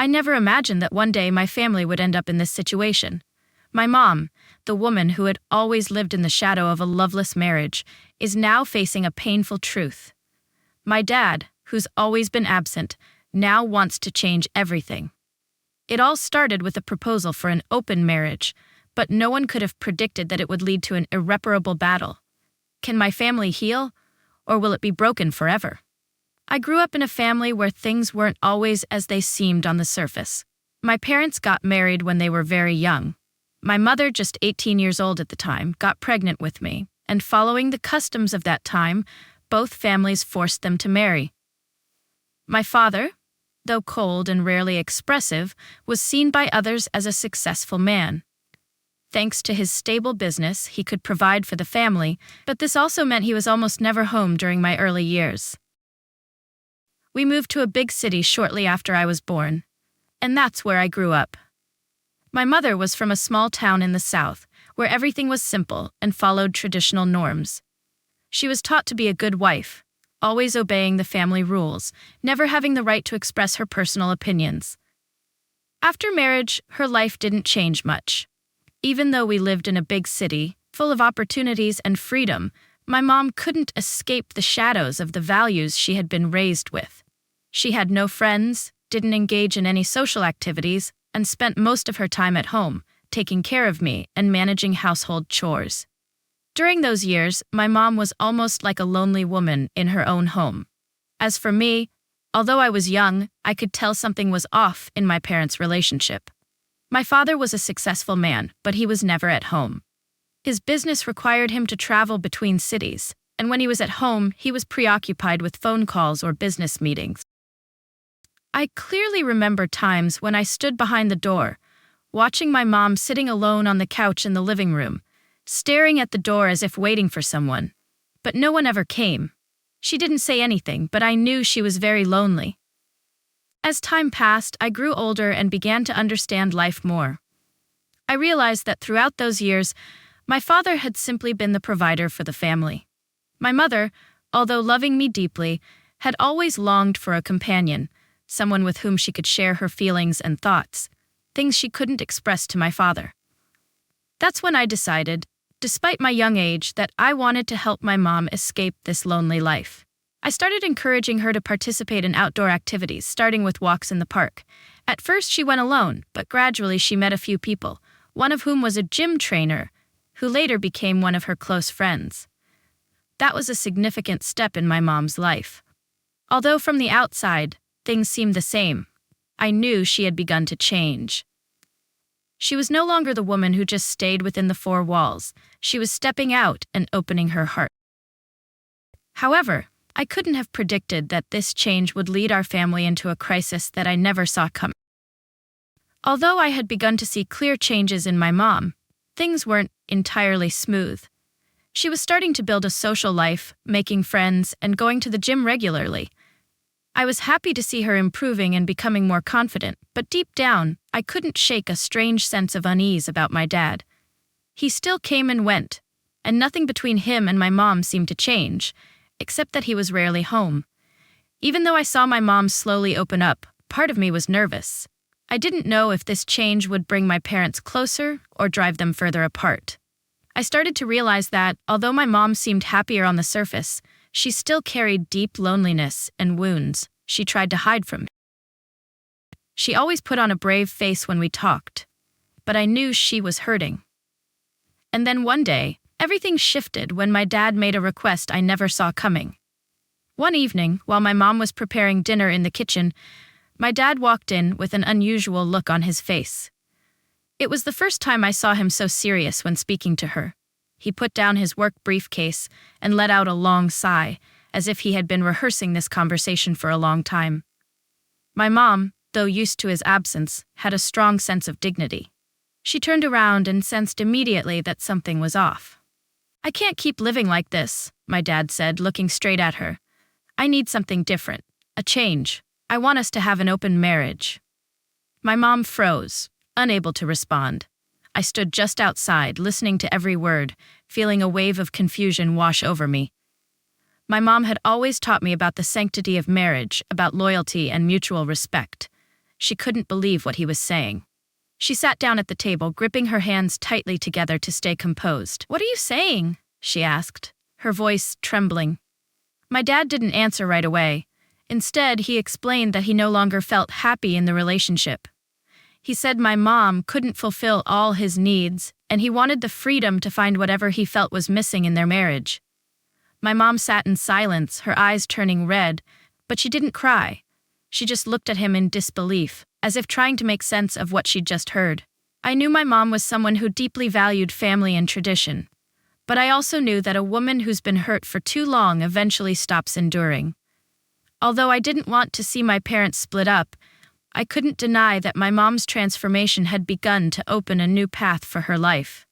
I never imagined that one day my family would end up in this situation. My mom, the woman who had always lived in the shadow of a loveless marriage, is now facing a painful truth. My dad, who's always been absent, now wants to change everything. It all started with a proposal for an open marriage, but no one could have predicted that it would lead to an irreparable battle. Can my family heal, or will it be broken forever? I grew up in a family where things weren't always as they seemed on the surface. My parents got married when they were very young. My mother, just 18 years old at the time, got pregnant with me, and following the customs of that time, both families forced them to marry. My father, though cold and rarely expressive, was seen by others as a successful man. Thanks to his stable business, he could provide for the family, but this also meant he was almost never home during my early years. We moved to a big city shortly after I was born, and that's where I grew up. My mother was from a small town in the south, where everything was simple and followed traditional norms. She was taught to be a good wife, always obeying the family rules, never having the right to express her personal opinions. After marriage, her life didn't change much. Even though we lived in a big city, full of opportunities and freedom, my mom couldn't escape the shadows of the values she had been raised with. She had no friends, didn't engage in any social activities, and spent most of her time at home, taking care of me and managing household chores. During those years, my mom was almost like a lonely woman in her own home. As for me, although I was young, I could tell something was off in my parents' relationship. My father was a successful man, but he was never at home. His business required him to travel between cities, and when he was at home, he was preoccupied with phone calls or business meetings. I clearly remember times when I stood behind the door, watching my mom sitting alone on the couch in the living room, staring at the door as if waiting for someone. But no one ever came. She didn't say anything, but I knew she was very lonely. As time passed, I grew older and began to understand life more. I realized that throughout those years, my father had simply been the provider for the family. My mother, although loving me deeply, had always longed for a companion, someone with whom she could share her feelings and thoughts, things she couldn't express to my father. That's when I decided, despite my young age, that I wanted to help my mom escape this lonely life. I started encouraging her to participate in outdoor activities, starting with walks in the park. At first she went alone, but gradually she met a few people, one of whom was a gym trainer, who later became one of her close friends. That was a significant step in my mom's life. Although from the outside, things seemed the same, I knew she had begun to change. She was no longer the woman who just stayed within the four walls. She was stepping out and opening her heart. However, I couldn't have predicted that this change would lead our family into a crisis that I never saw coming. Although I had begun to see clear changes in my mom, things weren't entirely smooth. She was starting to build a social life, making friends, and going to the gym regularly. I was happy to see her improving and becoming more confident, but deep down, I couldn't shake a strange sense of unease about my dad. He still came and went, and nothing between him and my mom seemed to change, except that he was rarely home. Even though I saw my mom slowly open up, part of me was nervous. I didn't know if this change would bring my parents closer or drive them further apart. I started to realize that, although my mom seemed happier on the surface, she still carried deep loneliness and wounds she tried to hide from me. She always put on a brave face when we talked, but I knew she was hurting. And then one day, everything shifted when my dad made a request I never saw coming. One evening, while my mom was preparing dinner in the kitchen, my dad walked in with an unusual look on his face. It was the first time I saw him so serious when speaking to her. He put down his work briefcase and let out a long sigh, as if he had been rehearsing this conversation for a long time. My mom, though used to his absence, had a strong sense of dignity. She turned around and sensed immediately that something was off. "I can't keep living like this," my dad said, looking straight at her. "I need something different, a change. I want us to have an open marriage." My mom froze, unable to respond. I stood just outside, listening to every word, feeling a wave of confusion wash over me. My mom had always taught me about the sanctity of marriage, about loyalty and mutual respect. She couldn't believe what he was saying. She sat down at the table, gripping her hands tightly together to stay composed. "What are you saying?" she asked, her voice trembling. My dad didn't answer right away. Instead, he explained that he no longer felt happy in the relationship. He said my mom couldn't fulfill all his needs, and he wanted the freedom to find whatever he felt was missing in their marriage. My mom sat in silence, her eyes turning red, but she didn't cry. She just looked at him in disbelief, as if trying to make sense of what she'd just heard. I knew my mom was someone who deeply valued family and tradition. But I also knew that a woman who's been hurt for too long eventually stops enduring. Although I didn't want to see my parents split up, I couldn't deny that my mom's transformation had begun to open a new path for her life.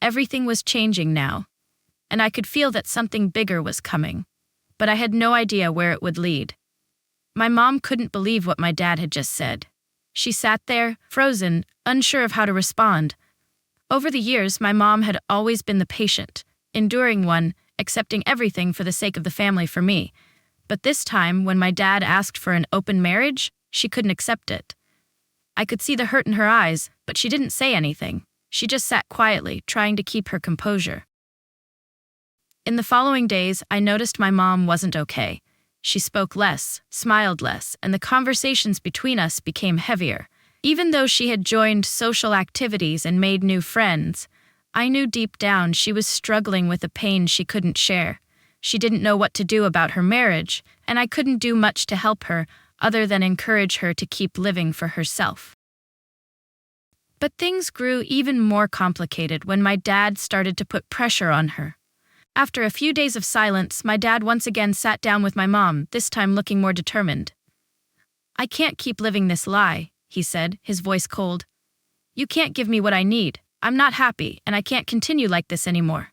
Everything was changing now, and I could feel that something bigger was coming, but I had no idea where it would lead. My mom couldn't believe what my dad had just said. She sat there, frozen, unsure of how to respond. Over the years, my mom had always been the patient, enduring one, accepting everything for the sake of the family for me. But this time, when my dad asked for an open marriage, she couldn't accept it. I could see the hurt in her eyes, but she didn't say anything. She just sat quietly, trying to keep her composure. In the following days, I noticed my mom wasn't okay. She spoke less, smiled less, and the conversations between us became heavier. Even though she had joined social activities and made new friends, I knew deep down she was struggling with a pain she couldn't share. She didn't know what to do about her marriage, and I couldn't do much to help her other than encourage her to keep living for herself. But things grew even more complicated when my dad started to put pressure on her. After a few days of silence, my dad once again sat down with my mom, this time looking more determined. "I can't keep living this lie," he said, his voice cold. "You can't give me what I need. I'm not happy, and I can't continue like this anymore."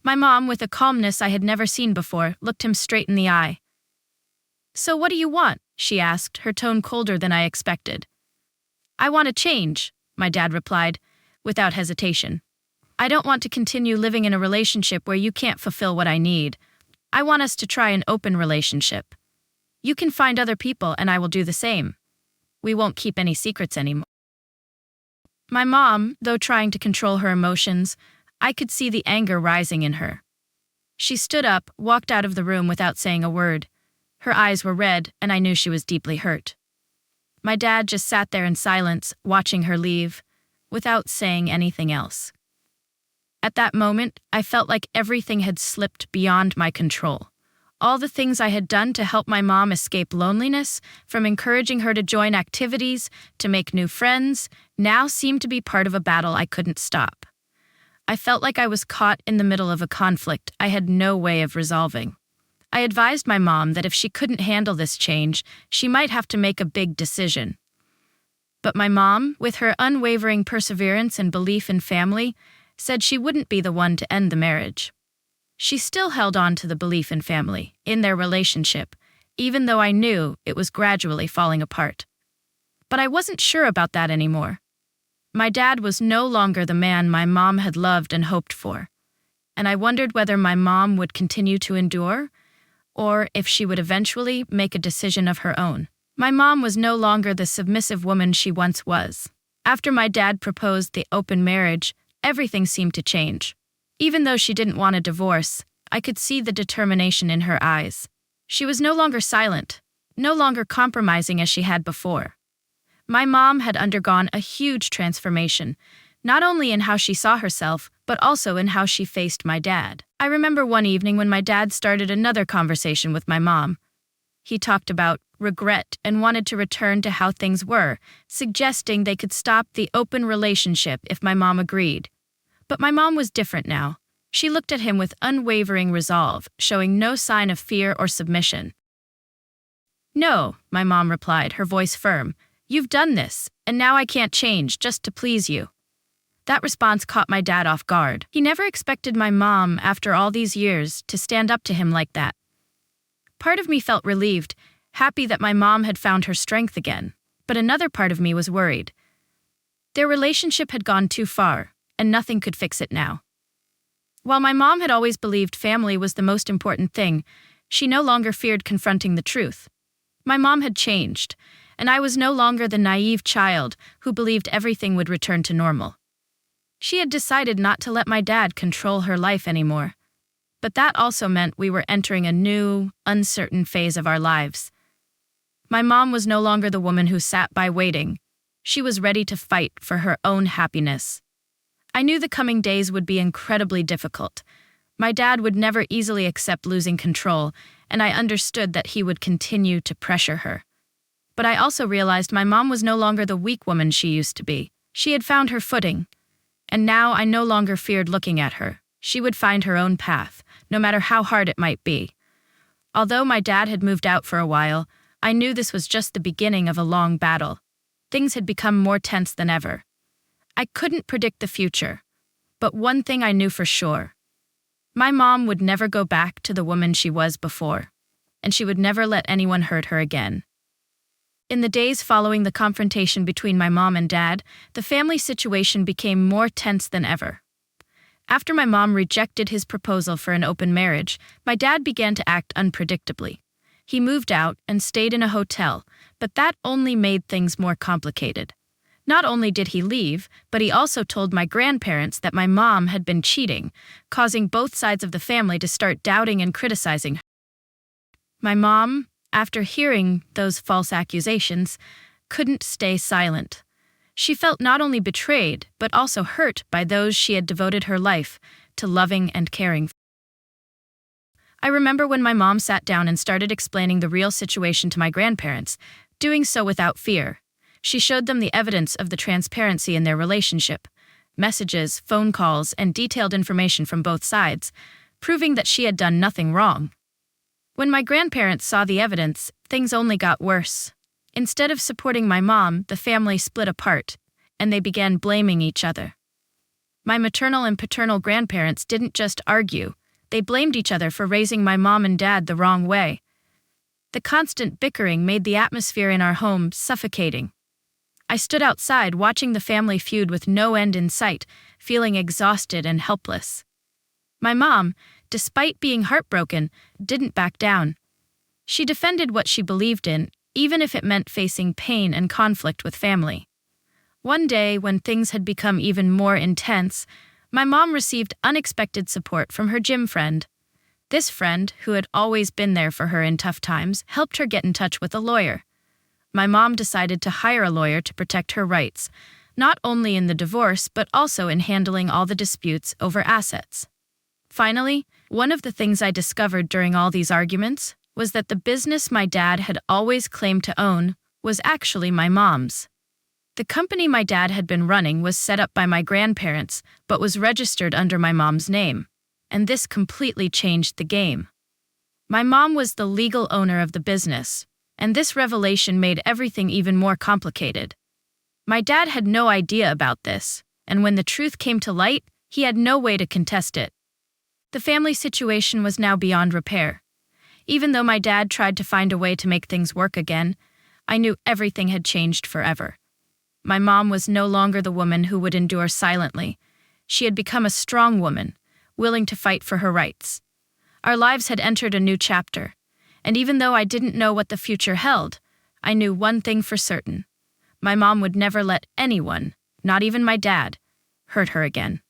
My mom, with a calmness I had never seen before, looked him straight in the eye. "So what do you want?" she asked, her tone colder than I expected. "I want a change," my dad replied, without hesitation. "I don't want to continue living in a relationship where you can't fulfill what I need. I want us to try an open relationship. You can find other people and I will do the same. We won't keep any secrets anymore." My mom, though trying to control her emotions, I could see the anger rising in her. She stood up, walked out of the room without saying a word. Her eyes were red, and I knew she was deeply hurt. My dad just sat there in silence, watching her leave, without saying anything else. At that moment, I felt like everything had slipped beyond my control. All the things I had done to help my mom escape loneliness, from encouraging her to join activities, to make new friends, now seemed to be part of a battle I couldn't stop. I felt like I was caught in the middle of a conflict I had no way of resolving. I advised my mom that if she couldn't handle this change, she might have to make a big decision. But my mom, with her unwavering perseverance and belief in family, said she wouldn't be the one to end the marriage. She still held on to the belief in family, in their relationship, even though I knew it was gradually falling apart. But I wasn't sure about that anymore. My dad was no longer the man my mom had loved and hoped for, and I wondered whether my mom would continue to endure, or if she would eventually make a decision of her own. My mom was no longer the submissive woman she once was. After my dad proposed the open marriage, everything seemed to change. Even though she didn't want a divorce, I could see the determination in her eyes. She was no longer silent, no longer compromising as she had before. My mom had undergone a huge transformation, not only in how she saw herself, but also in how she faced my dad. I remember one evening when my dad started another conversation with my mom. He talked about regret and wanted to return to how things were, suggesting they could stop the open relationship if my mom agreed. But my mom was different now. She looked at him with unwavering resolve, showing no sign of fear or submission. "No," my mom replied, her voice firm. "You've done this, and now I can't change just to please you." That response caught my dad off guard. He never expected my mom, after all these years, to stand up to him like that. Part of me felt relieved, happy that my mom had found her strength again, but another part of me was worried. Their relationship had gone too far, and nothing could fix it now. While my mom had always believed family was the most important thing, she no longer feared confronting the truth. My mom had changed, and I was no longer the naive child who believed everything would return to normal. She had decided not to let my dad control her life anymore. But that also meant we were entering a new, uncertain phase of our lives. My mom was no longer the woman who sat by waiting. She was ready to fight for her own happiness. I knew the coming days would be incredibly difficult. My dad would never easily accept losing control, and I understood that he would continue to pressure her. But I also realized my mom was no longer the weak woman she used to be. She had found her footing. And now I no longer feared looking at her. She would find her own path, no matter how hard it might be. Although my dad had moved out for a while, I knew this was just the beginning of a long battle. Things had become more tense than ever. I couldn't predict the future, but one thing I knew for sure. My mom would never go back to the woman she was before, and she would never let anyone hurt her again. In the days following the confrontation between my mom and dad, the family situation became more tense than ever. After my mom rejected his proposal for an open marriage, my dad began to act unpredictably. He moved out and stayed in a hotel, but that only made things more complicated. Not only did he leave, but he also told my grandparents that my mom had been cheating, causing both sides of the family to start doubting and criticizing her. My mom, after hearing those false accusations, couldn't stay silent. She felt not only betrayed, but also hurt by those she had devoted her life to loving and caring. I remember when my mom sat down and started explaining the real situation to my grandparents, doing so without fear. She showed them the evidence of the transparency in their relationship, messages, phone calls, and detailed information from both sides, proving that she had done nothing wrong. When my grandparents saw the evidence, things only got worse. Instead of supporting my mom, the family split apart, and they began blaming each other. My maternal and paternal grandparents didn't just argue, they blamed each other for raising my mom and dad the wrong way. The constant bickering made the atmosphere in our home suffocating. I stood outside watching the family feud with no end in sight, feeling exhausted and helpless. My mom, despite being heartbroken, didn't back down. She defended what she believed in, even if it meant facing pain and conflict with family. One day, when things had become even more intense, my mom received unexpected support from her gym friend. This friend, who had always been there for her in tough times, helped her get in touch with a lawyer. My mom decided to hire a lawyer to protect her rights, not only in the divorce but also in handling all the disputes over assets. Finally, one of the things I discovered during all these arguments was that the business my dad had always claimed to own was actually my mom's. The company my dad had been running was set up by my grandparents, but was registered under my mom's name, and this completely changed the game. My mom was the legal owner of the business, and this revelation made everything even more complicated. My dad had no idea about this, and when the truth came to light, he had no way to contest it. The family situation was now beyond repair. Even though my dad tried to find a way to make things work again, I knew everything had changed forever. My mom was no longer the woman who would endure silently. She had become a strong woman, willing to fight for her rights. Our lives had entered a new chapter, and even though I didn't know what the future held, I knew one thing for certain. My mom would never let anyone, not even my dad, hurt her again.